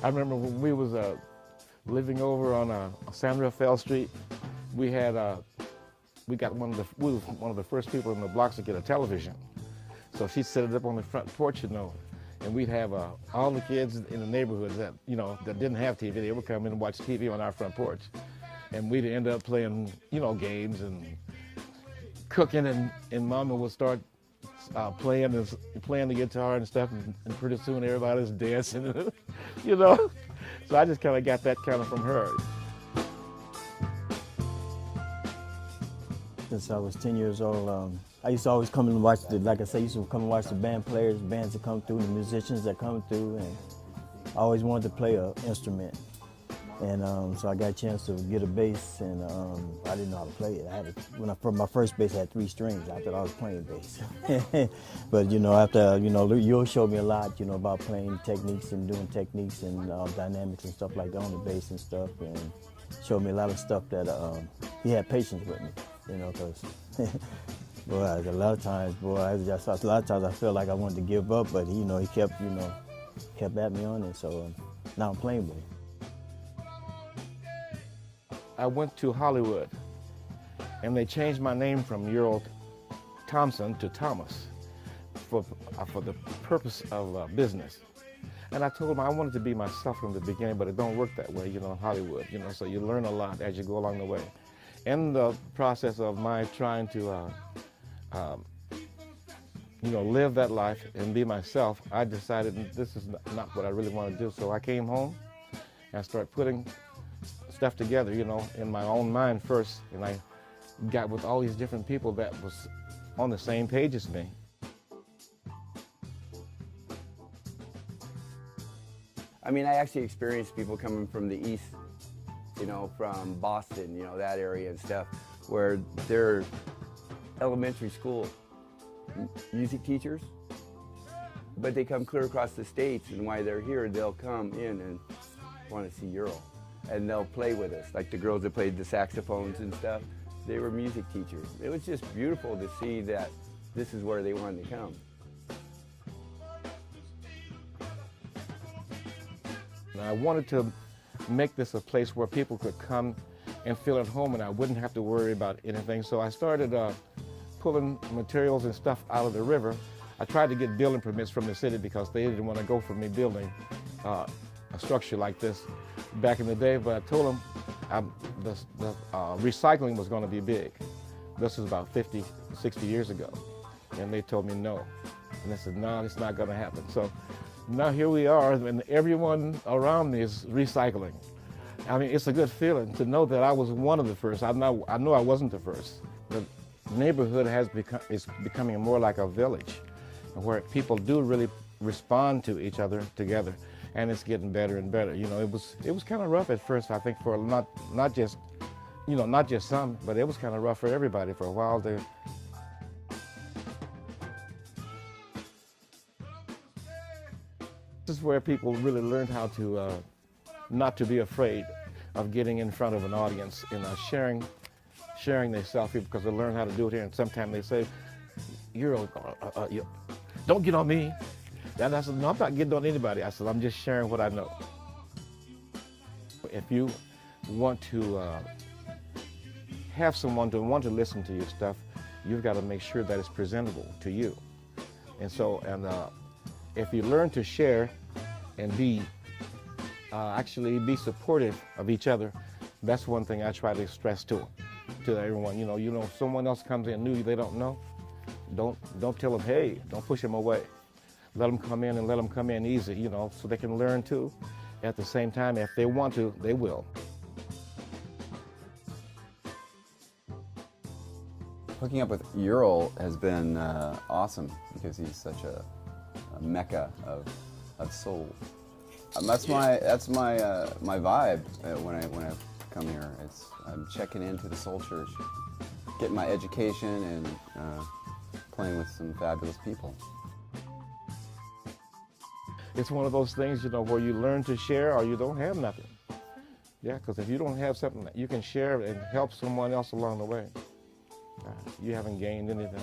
I remember when we was living over on San Rafael Street, we got we was one of the first people in the blocks to get a television. So she set it up on the front porch, and we'd have all the kids in the neighborhood that that didn't have TV. They would come in and watch TV on our front porch, and we'd end up playing games and cooking, and Mama would start playing the guitar and stuff, and pretty soon everybody's dancing, So I just kind of got that kind of from her. Since I was 10 years old, I used to always come and watch like I said, I used to come and watch the band players, bands that come through, the musicians that come through, and I always wanted to play an instrument. And so I got a chance to get a bass, and I didn't know how to play it. For my first bass, I had 3 strings. I thought I was playing bass. But after Ural showed me a lot, about playing techniques and doing techniques and dynamics and stuff like that on the bass and stuff, and showed me a lot of stuff that he had patience with me, because boy, a lot of times, I felt like I wanted to give up, but he kept at me on it. So now I'm playing with him. I went to Hollywood, and they changed my name from Ural Thompson to Thomas for the purpose of business. And I told them I wanted to be myself from the beginning, but it don't work that way, in Hollywood, so you learn a lot as you go along the way. In the process of my trying to, live that life and be myself, I decided this is not what I really want to do. So I came home and I started putting stuff together, in my own mind first, and I got with all these different people that was on the same page as me. I mean, I actually experienced people coming from the east, from Boston, that area and stuff, where they're elementary school music teachers, but they come clear across the states, and while they're here, they'll come in and want to see Ural. And they'll play with us, like the girls that played the saxophones and stuff. They were music teachers. It was just beautiful to see that this is where they wanted to come. And I wanted to make this a place where people could come and feel at home, and I wouldn't have to worry about anything. So I started pulling materials and stuff out of the river. I tried to get building permits from the city because they didn't want to go for me building a structure like this back in the day, but I told them the recycling was going to be big. This was about 50, 60 years ago, and they told me no. And I said, no, it's not going to happen. So now here we are, and everyone around me is recycling. I mean, it's a good feeling to know that I was one of the first. I know I wasn't the first. The neighborhood is becoming more like a village, where people do really respond to each other together. And it's getting better and better. It was kind of rough at first, I think, for not just some, but it was kind of rough for everybody for a while there. This is where people really learned how to not to be afraid of getting in front of an audience and sharing their self, because they learn how to do it here. And sometimes they say, don't get on me. And I said, no, I'm not getting on anybody. I said, I'm just sharing what I know. If you want to have someone to want to listen to your stuff, you've got to make sure that it's presentable to you. And if you learn to share and actually be supportive of each other, that's one thing I try to stress to everyone. Someone else comes in new they don't know, don't tell them, hey, don't push them away. Let them come in, and let them come in easy, so they can learn too. At the same time, if they want to, they will. Hooking up with Ural has been awesome, because he's such a mecca of soul. That's my vibe when I come here. I'm checking into the Soul Church, getting my education, and playing with some fabulous people. It's one of those things, where you learn to share or you don't have nothing. Yeah, because if you don't have something that you can share and help someone else along the way, you haven't gained anything.